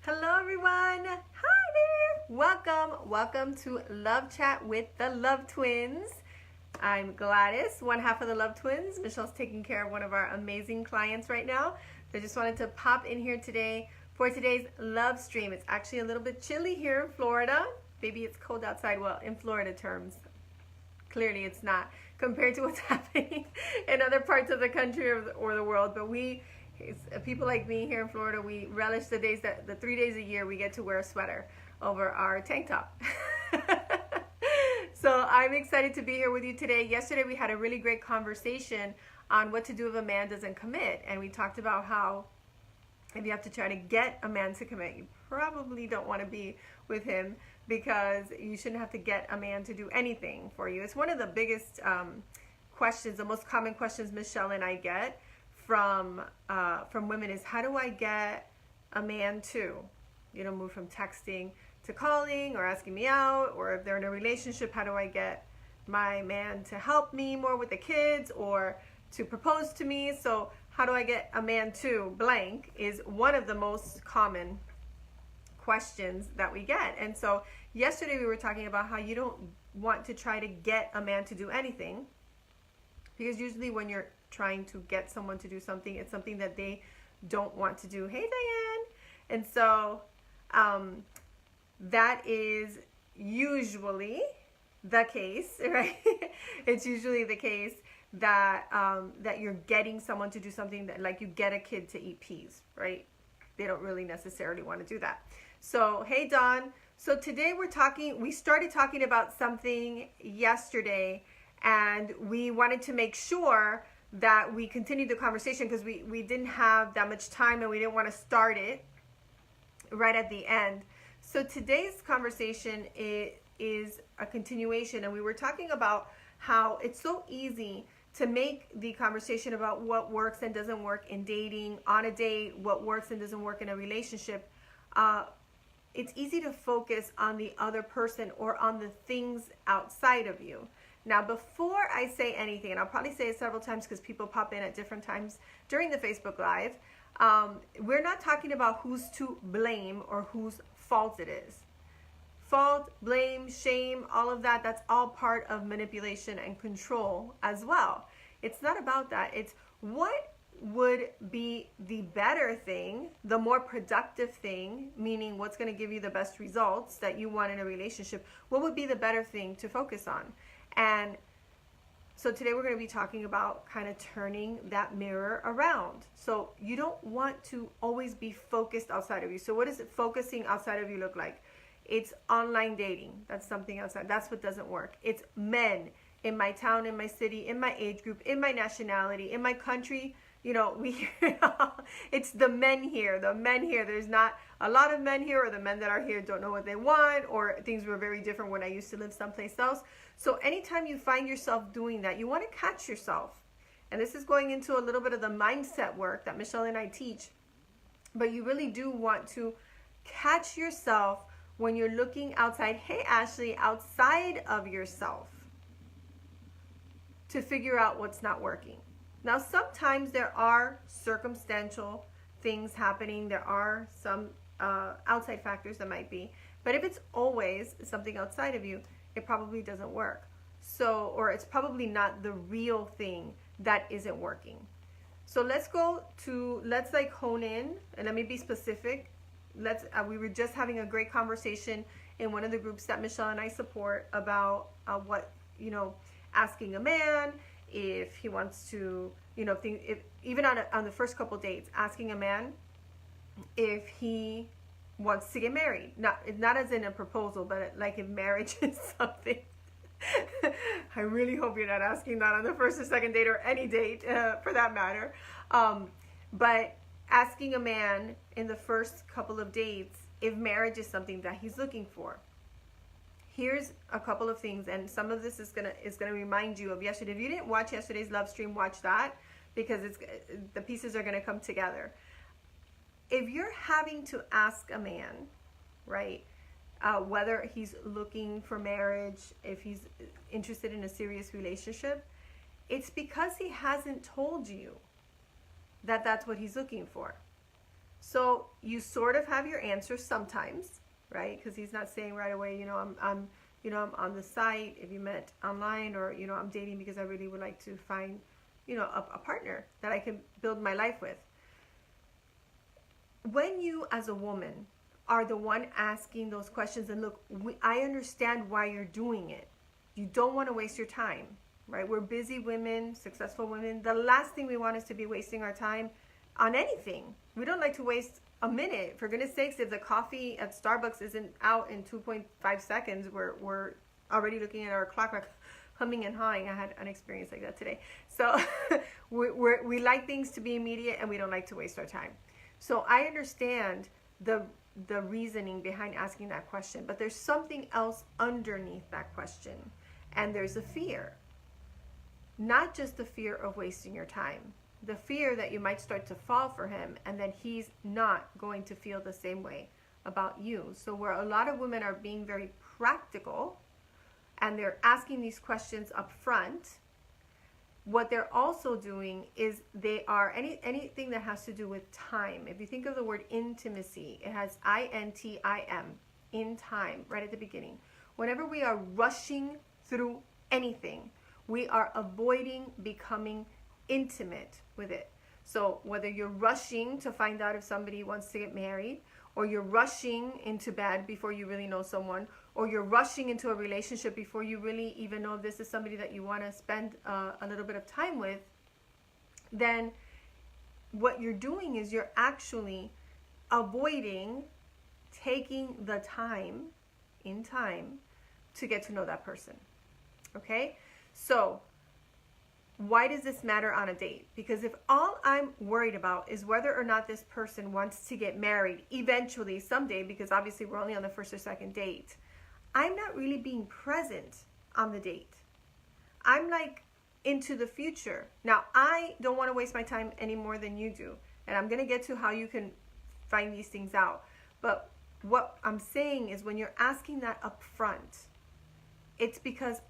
Hello everyone. Hi there. Welcome to Love Chat with the Love Twins. I'm Gladys, one half of the Love Twins. Michelle's taking care of one of our amazing clients right now. So I just wanted to pop in here today for today's love stream. It's actually a little bit chilly here in Florida. Maybe it's cold outside. Well, in Florida terms, clearly it's not compared to what's happening in other parts of the country or the world. But people like me here in Florida, we relish the 3 days a year we get to wear a sweater over our tank top. So I'm excited to be here with you today. Yesterday we had a really great conversation on what to do if a man doesn't commit, and we talked about how if you have to try to get a man to commit, you probably don't want to be with him, because you shouldn't have to get a man to do anything for you. It's one of the biggest questions, the most common questions Michelle and I get from women is, how do I get a man to, move from texting to calling or asking me out, or if they're in a relationship, how do I get my man to help me more with the kids or to propose to me? So how do I get a man to blank is one of the most common questions that we get. And so yesterday we were talking about how you don't want to try to get a man to do anything, because usually when you're trying to get someone to do something, it's something that they don't want to do. Hey, Diane. And so that is usually the case, right? It's usually the case that that you're getting someone to do something that, like, you get a kid to eat peas, right? They don't really necessarily want to do that. So, hey, Dawn. So today we started talking about something yesterday, and we wanted to make sure that we continued the conversation because we didn't have that much time and we didn't want to start it right at the end. So today's conversation is a continuation, and we were talking about how it's so easy to make the conversation about what works and doesn't work in dating, on a date, what works and doesn't work in a relationship. It's easy to focus on the other person or on the things outside of you. Now, before I say anything, and I'll probably say it several times because people pop in at different times during the Facebook Live, we're not talking about who's to blame or whose fault it is. Fault, blame, shame, all of that, that's all part of manipulation and control as well. It's not about that. It's what would be the better thing, the more productive thing, meaning what's going to give you the best results that you want in a relationship. What would be the better thing to focus on? And so today we're going to be talking about kind of turning that mirror around. So you don't want to always be focused outside of you. So what does focusing outside of you look like? It's online dating. That's something outside. That's what doesn't work. It's men in my town, in my city, in my age group, in my nationality, in my country. It's the men here. There's not a lot of men here, or the men that are here don't know what they want, or things were very different when I used to live someplace else. So anytime you find yourself doing that, you want to catch yourself. And this is going into a little bit of the mindset work that Michelle and I teach. But you really do want to catch yourself when you're looking outside. Hey, Ashley, outside of yourself, to figure out what's not working. Now, sometimes there are circumstantial things happening. There are some outside factors that might be. But if it's always something outside of you, it probably doesn't work. So, or it's probably not the real thing that isn't working. So let's hone in, and let me be specific. We were just having a great conversation in one of the groups that Michelle and I support about asking a man if he wants to, even on the first couple dates, asking a man if he wants to get married. Not as in a proposal, but like if marriage is something. I really hope you're not asking that on the first or second date, or any date for that matter. But asking a man in the first couple of dates if marriage is something that he's looking for. Here's a couple of things, and some of this is gonna remind you of yesterday. If you didn't watch yesterday's love stream, watch that, because the pieces are gonna come together. If you're having to ask a man, right, whether he's looking for marriage, if he's interested in a serious relationship, it's because he hasn't told you that that's what he's looking for. So you sort of have your answer sometimes, right? Because he's not saying right away, I'm on the site if you met online, or I'm dating because I really would like to find a partner that I can build my life with. When you as a woman are the one asking those questions, and look, I understand why you're doing it. You don't want to waste your time, right? We're busy women, successful women. The last thing we want is to be wasting our time on anything. We don't like to waste a minute. For goodness sakes, if the coffee at Starbucks isn't out in 2.5 seconds, we're already looking at our clock like humming and hawing. I had an experience like that today. So we like things to be immediate, and we don't like to waste our time. So I understand the reasoning behind asking that question, but there's something else underneath that question, and there's a fear. Not just the fear of wasting your time, the fear that you might start to fall for him, and then he's not going to feel the same way about you. So where a lot of women are being very practical and they're asking these questions up front, what they're also doing is they are anything that has to do with time. If you think of the word intimacy, it has INTIM, in time, right at the beginning. Whenever we are rushing through anything, we are avoiding becoming intimate with it. So whether you're rushing to find out if somebody wants to get married, or you're rushing into bed before you really know someone, or you're rushing into a relationship before you really even know if this is somebody that you want to spend a little bit of time with, then what you're doing is you're actually avoiding taking the time to get to know that person. Okay? So why does this matter on a date? Because if all I'm worried about is whether or not this person wants to get married eventually someday, because obviously we're only on the first or second date, I'm not really being present on the date. I'm like into the future. Now, I don't want to waste my time any more than you do. And I'm going to get to how you can find these things out. But what I'm saying is when you're asking that up front, it's because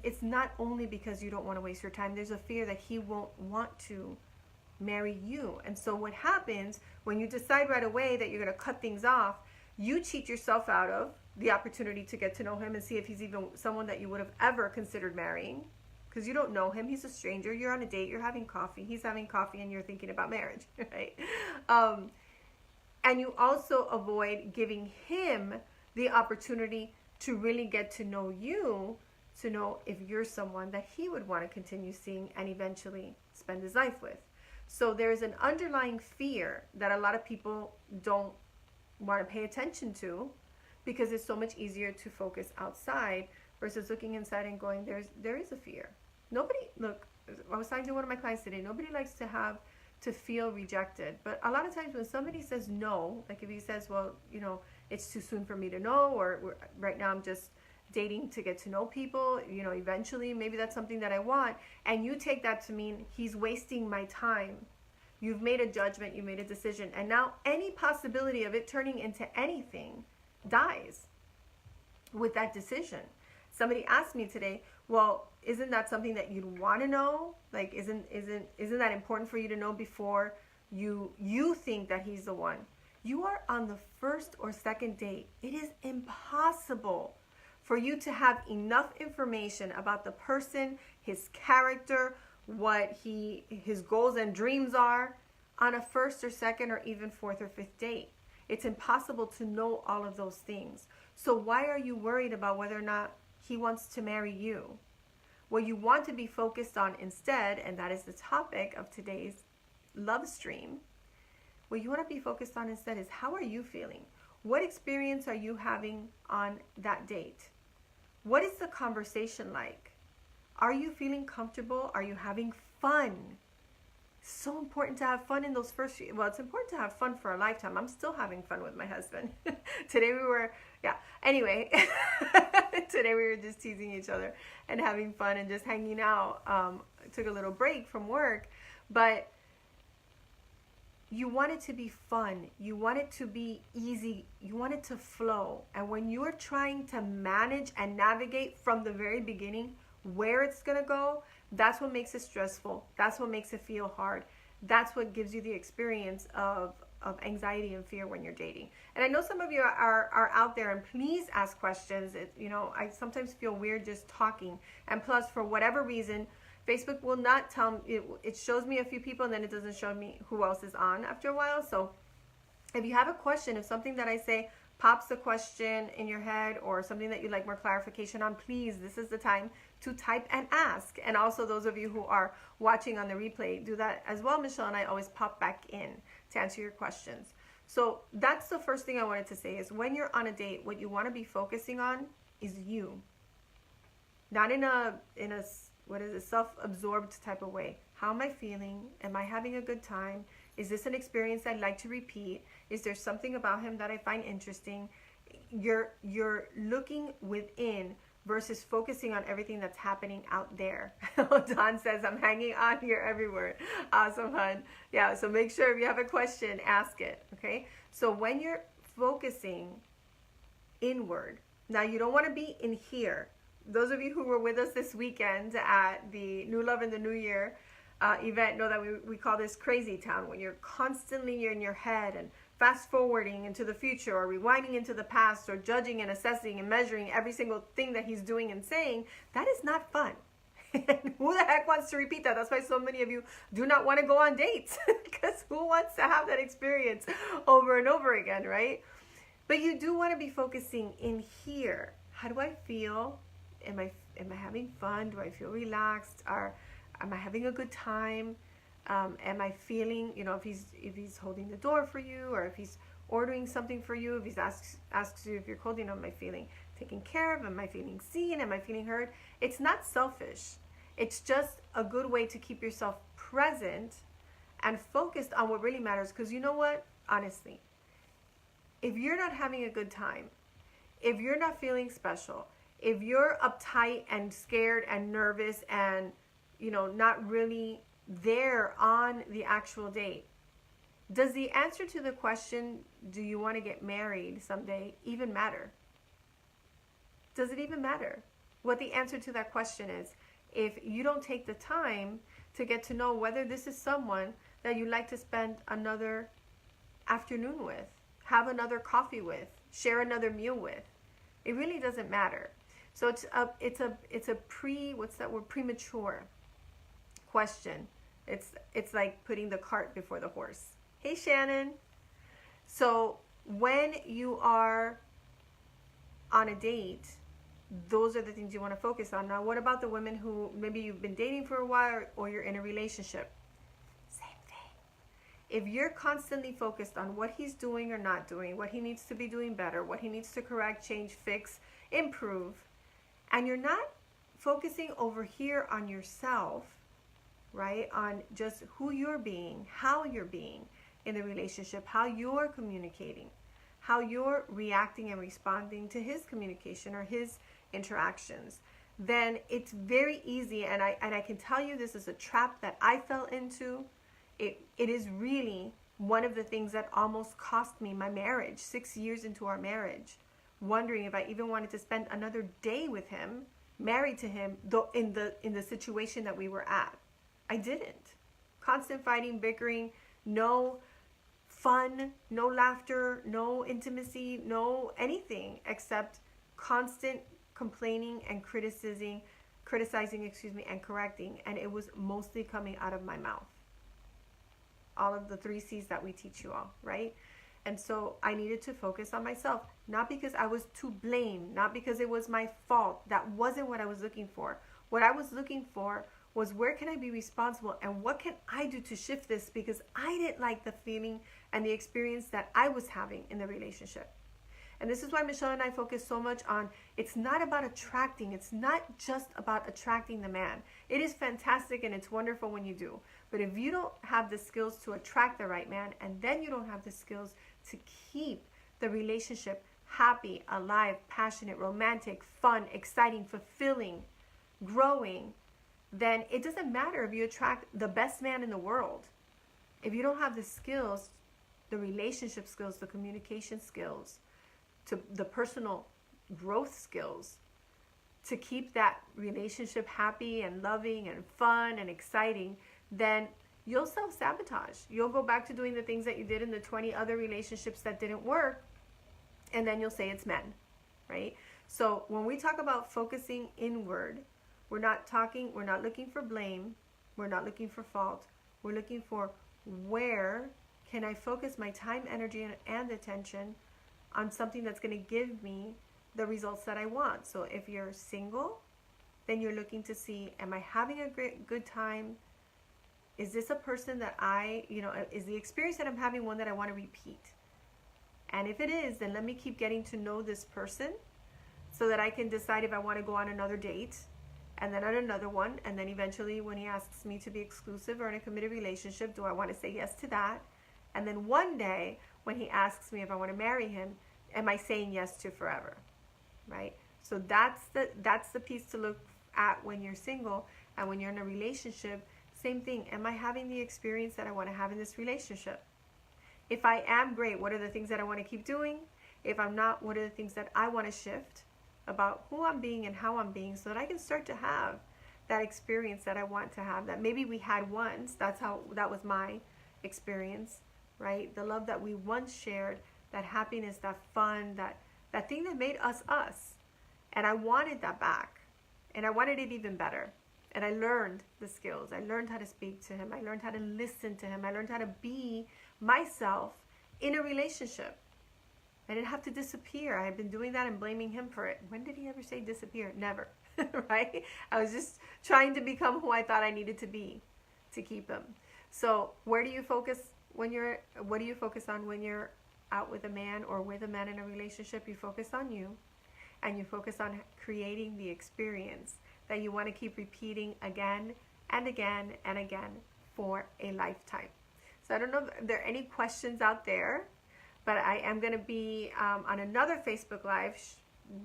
it's not only because you don't want to waste your time. There's a fear that he won't want to marry you. And so what happens when you decide right away that you're going to cut things off, you cheat yourself out of the opportunity to get to know him and see if he's even someone that you would have ever considered marrying, because you don't know him. He's a stranger. You're on a date. You're having coffee. He's having coffee, and you're thinking about marriage, right? And you also avoid giving him the opportunity to really get to know you, to know if you're someone that he would want to continue seeing and eventually spend his life with. So there's an underlying fear that a lot of people don't want to pay attention to, because it's so much easier to focus outside versus looking inside and going, there is a fear. Look, I was talking to one of my clients today, nobody likes to feel rejected. But a lot of times when somebody says no, like if he says, well, it's too soon for me to know, or right now I'm just dating to get to know people, eventually maybe that's something that I want, and you take that to mean he's wasting my time. You've made a judgment, you made a decision, and now any possibility of it turning into anything dies with that decision. Somebody asked me today, well, isn't that something that you'd want to know? Like, isn't that important for you to know before you think that he's the one? You are on the first or second date. It is impossible for you to have enough information about the person, his character, what his goals and dreams are on a first or second or even fourth or fifth date. It's impossible to know all of those things. So why are you worried about whether or not he wants to marry you? What you want to be focused on instead, and that is the topic of today's love stream, what you want to be focused on instead is, how are you feeling? What experience are you having on that date? What is the conversation like? Are you feeling comfortable? Are you having fun? So important to have fun in those first few, well, it's important to have fun for a lifetime. I'm still having fun with my husband. Today anyway, today we were just teasing each other and having fun and just hanging out. Took a little break from work, but you want it to be fun. You want it to be easy. You want it to flow. And when you're trying to manage and navigate from the very beginning where it's going to go, that's what makes it stressful. That's what makes it feel hard. That's what gives you the experience of of anxiety and fear when you're dating. And I know some of you are out there, and please ask questions. I sometimes feel weird just talking. And plus, for whatever reason, Facebook will not tell me, it shows me a few people and then it doesn't show me who else is on after a while. So if you have a question, if something that I say pops a question in your head or something that you'd like more clarification on, please, this is the time to type and ask. And also those of you who are watching on the replay, do that as well. Michelle and I always pop back in to answer your questions. So that's the first thing I wanted to say is when you're on a date, what you want to be focusing on is you. Not in a what is it, self-absorbed type of way. How am I feeling? Am I having a good time? Is this an experience I'd like to repeat? Is there something about him that I find interesting? You're looking within versus focusing on everything that's happening out there. Don says, I'm hanging on here everywhere. Awesome, hon. Yeah, so make sure if you have a question, ask it, okay? So when you're focusing inward, now you don't want to be in here. Those of you who were with us this weekend at the New Love in the New Year event know that we call this crazy town, when you're constantly in your head and fast forwarding into the future or rewinding into the past or judging and assessing and measuring every single thing that he's doing and saying. That is not fun. Who the heck wants to repeat that? That's why so many of you do not want to go on dates, because who wants to have that experience over and over again, right? But you do want to be focusing in here. How do I feel? Am I having fun? Do I feel relaxed? Am I having a good time? Am I feeling, if he's holding the door for you, or if he's ordering something for you, if he asks you if you're cold, am I feeling taken care of? Am I feeling seen? Am I feeling heard? It's not selfish. It's just a good way to keep yourself present and focused on what really matters. Because you know what? Honestly, if you're not having a good time, if you're not feeling special, if you're uptight and scared and nervous and, not really there on the actual date, does the answer to the question, do you want to get married someday, even matter? Does it even matter what the answer to that question is if you don't take the time to get to know whether this is someone that you'd like to spend another afternoon with, have another coffee with, share another meal with? It really doesn't matter. So it's a premature question. It's like putting the cart before the horse. Hey, Shannon. So when you are on a date, those are the things you want to focus on. Now, what about the women who maybe you've been dating for a while or you're in a relationship? Same thing. If you're constantly focused on what he's doing or not doing, what he needs to be doing better, what he needs to correct, change, fix, improve, and you're not focusing over here on yourself, right? On just who you're being, how you're being in the relationship, how you're communicating, how you're reacting and responding to his communication or his interactions, then it's very easy. And I can tell you, this is a trap that I fell into. It is really one of the things that almost cost me my marriage, 6 years into our marriage, wondering if I even wanted to spend another day with him, married to him, though in the situation that we were at. I didn't. Constant fighting, bickering, no fun, no laughter, no intimacy, no anything except constant complaining and criticizing, and correcting. And it was mostly coming out of my mouth. All of the 3 C's that we teach you all, right? And so I needed to focus on myself, not because I was to blame, not because it was my fault. That wasn't what I was looking for. What I was looking for was, where can I be responsible and what can I do to shift this, because I didn't like the feeling and the experience that I was having in the relationship. And this is why Michelle and I focus so much on, it's not about attracting. It's not just about attracting the man. It is fantastic and it's wonderful when you do. But if you don't have the skills to attract the right man, and then you don't have the skills to keep the relationship happy, alive, passionate, romantic, fun, exciting, fulfilling, growing, then it doesn't matter if you attract the best man in the world. If you don't have the skills, the relationship skills, the communication skills, to the personal growth skills to keep that relationship happy and loving and fun and exciting, then you'll self-sabotage. You'll go back to doing the things that you did in the 20 other relationships that didn't work, and then you'll say it's men, right? So when we talk about focusing inward, we're not looking for blame, we're not looking for fault, we're looking for where can I focus my time, energy, and attention on something that's going to give me the results that I want. So if you're single, then you're looking to see, am I having a good time? Is this a person that is the experience that I'm having one that I want to repeat? And if it is, then let me keep getting to know this person so that I can decide if I want to go on another date, and then on another one, and then eventually when he asks me to be exclusive or in a committed relationship, do I want to say yes to that? And then one day when he asks me if I want to marry him, am I saying yes to forever, right? So that's the piece to look at when you're single. And when you're in a relationship, same thing. Am I having the experience that I want to have in this relationship? If I am, great. What are the things that I want to keep doing? If I'm not, what are the things that I want to shift about who I'm being and how I'm being, so that I can start to have that experience that I want to have, that maybe we had once. That was my experience, right? The love that we once shared, that happiness, that fun, that thing that made us us. And I wanted that back. And I wanted it even better. And I learned the skills. I learned how to speak to him. I learned how to listen to him. I learned how to be myself in a relationship. I didn't have to disappear. I had been doing that and blaming him for it. When did he ever say disappear? Never, right? I was just trying to become who I thought I needed to be to keep him. So what do you focus on when you're out with a man or with a man in a relationship? You focus on you, and you focus on creating the experience that you want to keep repeating again and again and again for a lifetime. So I don't know if there are any questions out there, but I am going to be on another Facebook Live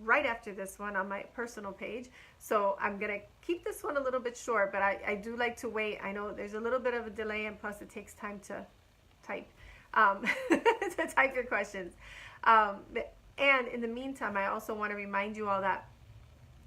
right after this one on my personal page. So I'm going to keep this one a little bit short, but I do like to wait. I know there's a little bit of a delay, and plus it takes time to type, to type your questions. And in the meantime, I also want to remind you all that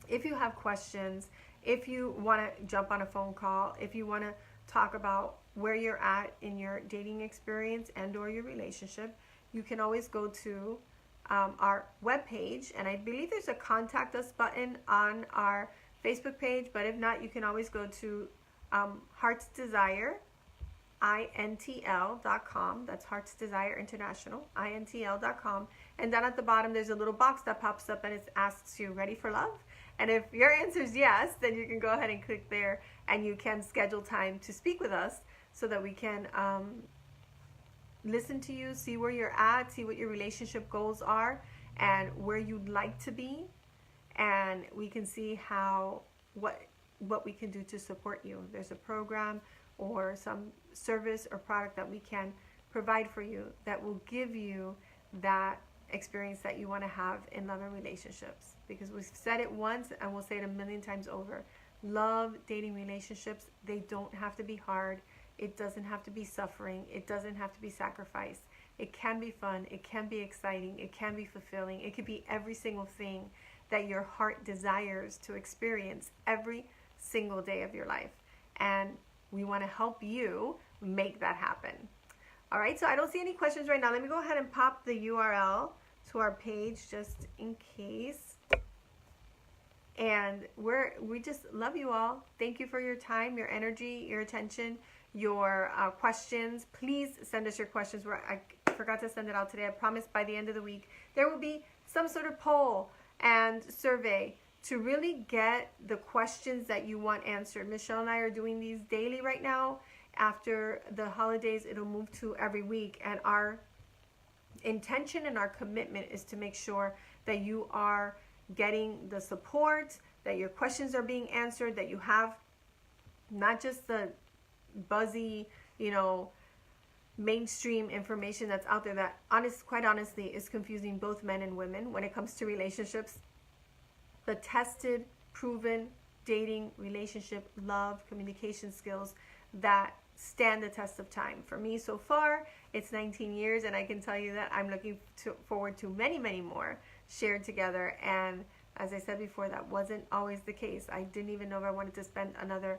if you have questions, if you want to jump on a phone call, if you want to talk about where you're at in your dating experience and or your relationship, you can always go to our webpage, and I believe there's a contact us button on our Facebook page, but if not, you can always go to Heart's Desire, INTL.com. That's Heart's Desire International, INTL.com. And then at the bottom, there's a little box that pops up, and it asks you, ready for love? And if your answer is yes, then you can go ahead and click there, and you can schedule time to speak with us so that we can listen to you, see where you're at, see what your relationship goals are, and where you'd like to be. And we can see what we can do to support you. There's a program or some service or product that we can provide for you that will give you that experience that you want to have in love and relationships. Because we've said it once and we'll say it a million times over. Love, dating, relationships, they don't have to be hard. It doesn't have to be suffering. It doesn't have to be sacrifice. It can be fun. It can be exciting. It can be fulfilling. It could be every single thing that your heart desires to experience every single day of your life. And we want to help you make that happen. All right, so I don't see any questions right now. Let me go ahead and pop the URL to our page just in case. And we just love you all. Thank you for your time, your energy, your attention, your questions. Please send us your questions. I forgot to send it out today. I promise by the end of the week there will be some sort of poll and survey to really get the questions that you want answered. Michelle and I are doing these daily right now. After the holidays, it'll move to every week. And our intention and our commitment is to make sure that you are getting the support, that your questions are being answered, that you have not just the buzzy, mainstream information that's out there that quite honestly is confusing both men and women when it comes to relationships. The tested, proven dating, relationship, love, communication skills that stand the test of time. For me, so far, it's 19 years, and I can tell you that I'm looking forward to many, many more shared together. And as I said before, that wasn't always the case. I didn't even know if I wanted to spend another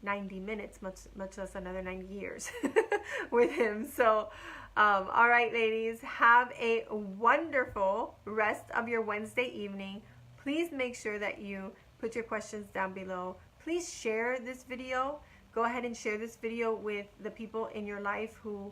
90 minutes, much less another 90 years with him. So, all right, ladies, have a wonderful rest of your Wednesday evening. Please make sure that you put your questions down below. Please share this video. Go ahead and share this video with the people in your life who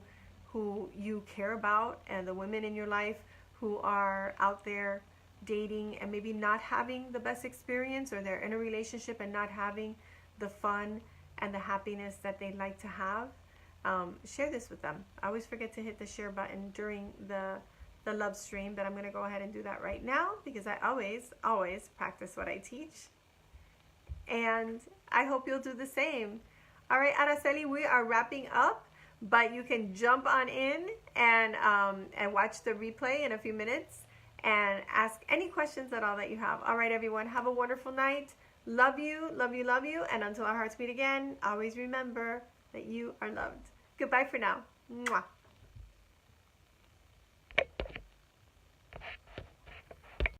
you care about, and the women in your life who are out there dating and maybe not having the best experience, or they're in a relationship and not having the fun and the happiness that they'd like to have. Share this with them. I always forget to hit the share button during the love stream, but I'm going to go ahead and do that right now, because I always practice what I teach. And I hope you'll do the same. All right, Araceli, we are wrapping up, but you can jump on in and watch the replay in a few minutes and ask any questions at all that you have. All right, everyone, have a wonderful night. Love you, love you, love you. And until our hearts meet again, always remember that you are loved. Goodbye for now. Mwah.